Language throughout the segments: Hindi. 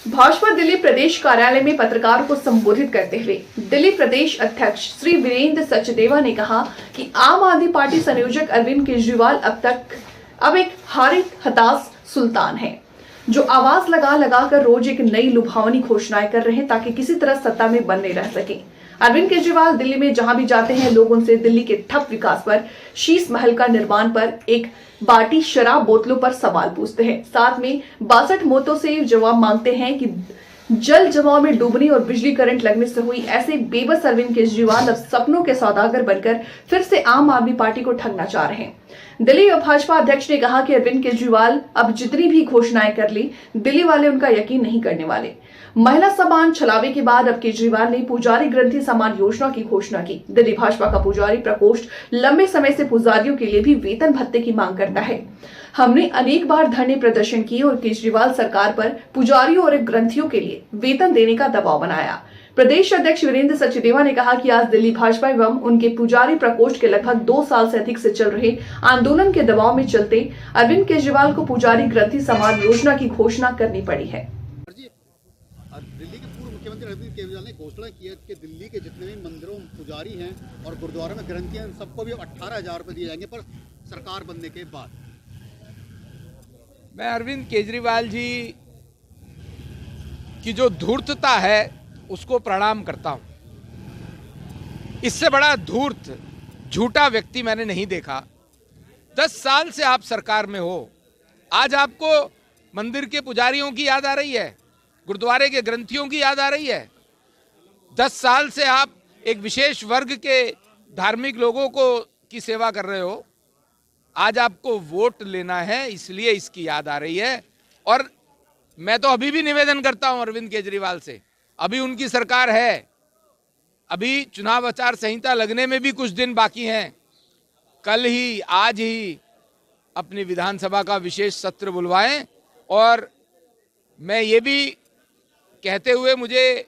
भाजपा दिल्ली प्रदेश कार्यालय में पत्रकारों को संबोधित करते हुए दिल्ली प्रदेश अध्यक्ष श्री वीरेंद्र सचदेवा ने कहा कि आम आदमी पार्टी संयोजक अरविंद केजरीवाल अब एक हारित हताश सुल्तान है, जो आवाज लगा लगा कर रोज एक नई लुभावनी घोषणाएं कर रहे हैं ताकि किसी तरह सत्ता में बने रह सके। अरविंद केजरीवाल दिल्ली में जहां भी जाते हैं, लोग उनसे दिल्ली के ठप विकास पर, शीश महल का निर्माण पर, एक बाटी शराब बोतलों पर सवाल पूछते हैं। साथ में 62 मौतों से जवाब मांगते हैं कि जल जमाव में डूबने और बिजली करंट लगने से हुई। ऐसे बेबस अरविंद केजरीवाल अब सपनों के सौदागर बनकर फिर से आम आदमी पार्टी को ठगना चाह रहे हैं। दिल्ली भाजपा अध्यक्ष ने कहा कि अरविंद केजरीवाल अब जितनी भी घोषणाएं कर ली, दिल्ली वाले उनका यकीन नहीं करने वाले। महिला सम्मान छलावे के बाद अब केजरीवाल ने पुजारी ग्रंथी सम्मान योजना की घोषणा की। दिल्ली भाजपा का पुजारी प्रकोष्ठ लंबे समय से पुजारियों के लिए भी वेतन भत्ते की मांग करता है। हमने अनेक बार धरने प्रदर्शन किए और केजरीवाल सरकार पर पुजारियों और ग्रंथियों के लिए वेतन देने का दबाव बनाया। प्रदेश अध्यक्ष वीरेंद्र सचदेवा ने कहा कि आज दिल्ली भाजपा एवं उनके पुजारी प्रकोष्ठ के लगभग 2 साल से अधिक से चल रहे आंदोलन के दबाव में चलते अरविंद केजरीवाल को पुजारी ग्रंथी सम्मान योजना की घोषणा करनी पड़ी है। दिल्ली के पूर्व मुख्यमंत्री अरविंद केजरीवाल ने घोषणा की है कि दिल्ली के जितने भी मंदिरों में पुजारी हैं और गुरुद्वारों में ग्रंथी हैं, सबको भी अब 18,000 रुपये दिए जाएंगे, पर सरकार बनने के बाद। मैं अरविंद केजरीवाल जी की जो धूर्तता है उसको प्रणाम करता हूं। इससे बड़ा धूर्त झूठा व्यक्ति मैंने नहीं देखा। 10 साल से आप सरकार में हो, आज आपको मंदिर के पुजारियों की याद आ रही है, गुरुद्वारे के ग्रंथियों की याद आ रही है। 10 साल से आप एक विशेष वर्ग के धार्मिक लोगों की सेवा कर रहे हो, आज आपको वोट लेना है इसलिए इसकी याद आ रही है। और मैं तो अभी भी निवेदन करता हूं अरविंद केजरीवाल से, अभी उनकी सरकार है, अभी चुनाव आचार संहिता लगने में भी कुछ दिन बाकी हैं। कल ही आज ही अपनी विधानसभा का विशेष सत्र बुलवाएं। और मैं ये भी कहते हुए मुझे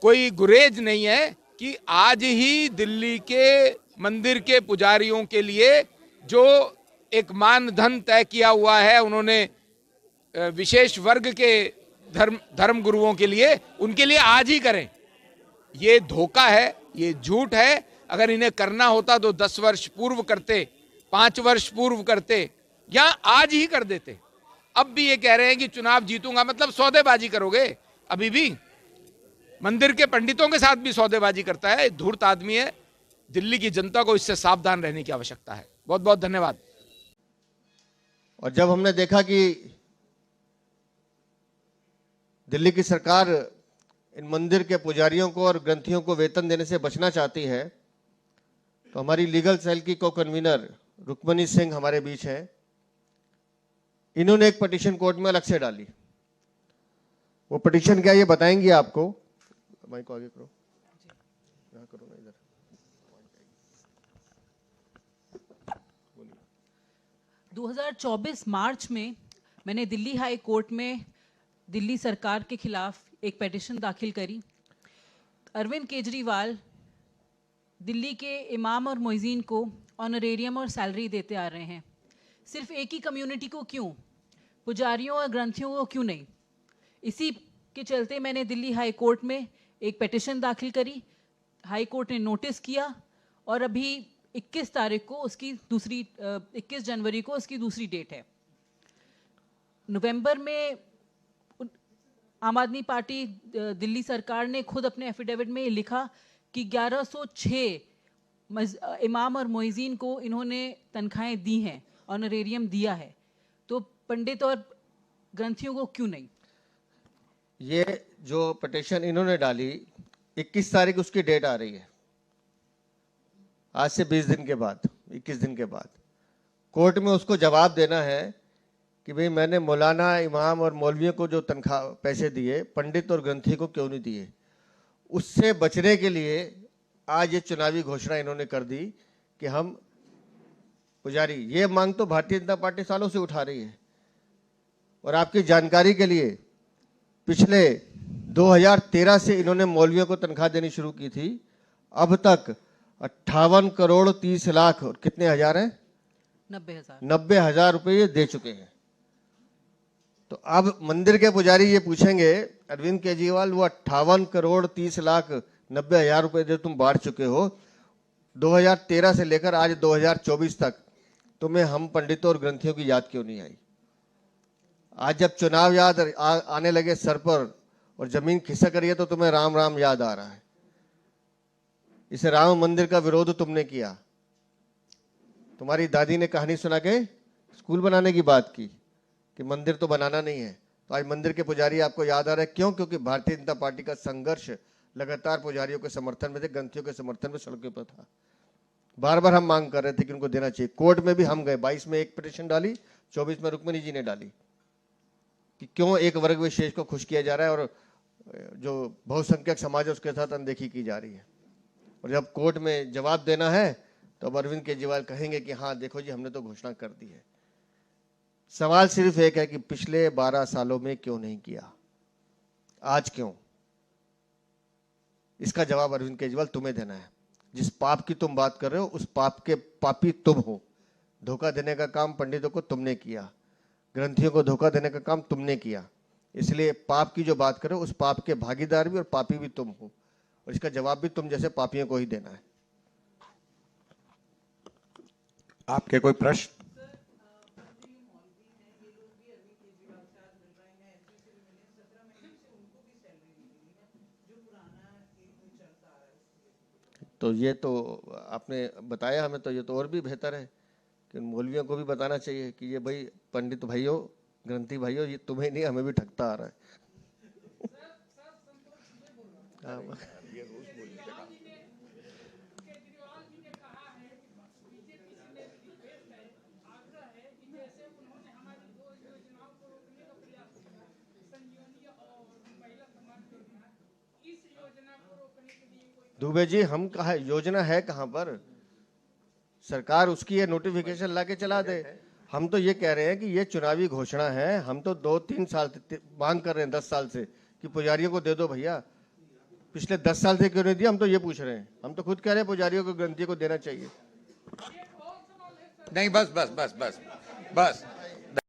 कोई गुरेज नहीं है कि आज ही दिल्ली के मंदिर के पुजारियों के लिए जो एक मानदंड तय किया हुआ है, उन्होंने विशेष वर्ग के धर्म गुरुओं के लिए, उनके लिए आज ही करें। ये धोखा है, ये झूठ है। अगर इन्हें करना होता तो 10 वर्ष पूर्व करते, 5 वर्ष पूर्व करते, या आज ही कर देते। अब भी ये कह रहे हैं कि चुनाव जीतूंगा, मतलब सौदेबाजी करोगे। अभी भी मंदिर के पंडितों के साथ भी सौदेबाजी करता है, धूर्त आदमी है। दिल्ली की जनता को इससे सावधान रहने की आवश्यकता है। बहुत बहुत धन्यवाद। और जब हमने देखा कि दिल्ली की सरकार इन मंदिर के पुजारियों को और ग्रंथियों को वेतन देने से बचना चाहती है, तो हमारी लीगल सेल की को कन्वीनर रुक्मणी सिंह हमारे बीच है। इन्होंने एक पिटीशन कोर्ट में अलग से डाली। वो पिटीशन क्या, ये बताएंगी आपको। माइक को आगे करो, यहाँ करो ना, इधर 2024 मार्च में मैंने दिल्ली हाई कोर्ट में दिल्ली सरकार के खिलाफ एक पिटीशन दाखिल करी। अरविंद केजरीवाल दिल्ली के इमाम और मुअज्जिन को ऑनरेरियम और सैलरी देते आ रहे हैं। सिर्फ एक ही कम्युनिटी को क्यों, पुजारियों और ग्रंथियों को क्यों नहीं? इसी के चलते मैंने दिल्ली हाई कोर्ट में एक पिटीशन दाखिल करी। हाई कोर्ट ने नोटिस किया और अभी 21 तारीख को उसकी 21 जनवरी को उसकी दूसरी डेट है। नवंबर में आम आदमी पार्टी दिल्ली सरकार ने खुद अपने एफिडेविट में लिखा कि 1106 इमाम और मुअज्जिन को इन्होंने तनख्वाहें दी हैं, ऑनरेरियम दिया है, तो पंडित और ग्रंथियों को क्यों नहीं? ये जो पिटीशन इन्होंने डाली, 21 तारीख उसकी डेट आ रही है, आज से 20 दिन के बाद, 21 दिन के बाद कोर्ट में उसको जवाब देना है कि भाई मैंने मौलाना, इमाम और मौलवियों को जो तनख्वाह पैसे दिए, पंडित और ग्रंथी को क्यों नहीं दिए। उससे बचने के लिए आज ये चुनावी घोषणा इन्होंने कर दी कि हम पुजारी, ये मांग तो भारतीय जनता पार्टी सालों से उठा रही है। और आपकी जानकारी के लिए पिछले 2013 से इन्होंने मौलवियों को तनख्वाह देनी शुरू की थी। अब तक 58 करोड़ 30 लाख और कितने हजार हैं, 90,000 90,000 रुपये ये दे चुके हैं। तो अब मंदिर के पुजारी ये पूछेंगे अरविंद केजरीवाल, वो 58,30,90,000 रुपए जो तुम बांट चुके हो 2013 से लेकर आज 2024 तक, तुम्हें हम पंडितों और ग्रंथियों की याद क्यों नहीं आई? आज जब चुनाव याद आने लगे सर पर और जमीन खिसक रही है तो तुम्हें राम राम याद आ रहा है। इस राम मंदिर का विरोध तुमने किया। तुम्हारी दादी ने कहानी सुना के स्कूल बनाने की बात की कि मंदिर तो बनाना नहीं है, तो आज मंदिर के पुजारी आपको याद आ रहे हैं। क्यों? क्योंकि भारतीय जनता पार्टी का संघर्ष लगातार पुजारियों के समर्थन में थे, ग्रंथियों के समर्थन में सड़कों पर था। बार बार हम मांग कर रहे थे कि उनको देना चाहिए। कोर्ट में भी हम गए, 22 में एक पिटीशन डाली, 24 में रुक्मिणी जी ने डाली कि क्यों एक वर्ग विशेष को खुश किया जा रहा है और जो बहुसंख्यक समाज है उसके साथ अनदेखी की जा रही है। और जब कोर्ट में जवाब देना है तो अब अरविंद केजरीवाल कहेंगे कि हाँ देखो जी हमने तो घोषणा कर दी है। सवाल सिर्फ एक है कि पिछले 12 सालों में क्यों नहीं किया, आज क्यों? इसका जवाब अरविंद केजरीवाल तुम्हें देना है। जिस पाप की तुम बात कर रहे हो उस पाप के पापी तुम हो। धोखा देने का काम पंडितों को तुमने किया, ग्रंथियों को धोखा देने का काम तुमने किया, इसलिए पाप की जो बात करो उस पाप के भागीदार भी और पापी भी तुम हो, और इसका जवाब भी तुम जैसे पापियों को ही देना है। आपके कोई प्रश्न? तो ये तो आपने बताया हमें, तो ये तो और भी बेहतर है कि मौलवियों को भी बताना चाहिए कि ये भाई पंडित भाइयों, ग्रंथी भाइयों, ये तुम्हें नहीं हमें भी ठगता आ रहा है। दुबे जी, हम कहा योजना है कहां पर? सरकार उसकी ये नोटिफिकेशन लाके चला दे। हम तो ये कह रहे हैं कि ये चुनावी घोषणा है। हम तो 2-3 साल मांग कर रहे हैं, 10 साल से, कि पुजारियों को दे दो भैया। पिछले 10 साल से क्यों नहीं दिया? हम तो ये पूछ रहे हैं। हम तो खुद कह रहे हैं पुजारियों को, ग्रंथियों को देना चाहिए। नहीं, बस बस बस बस बस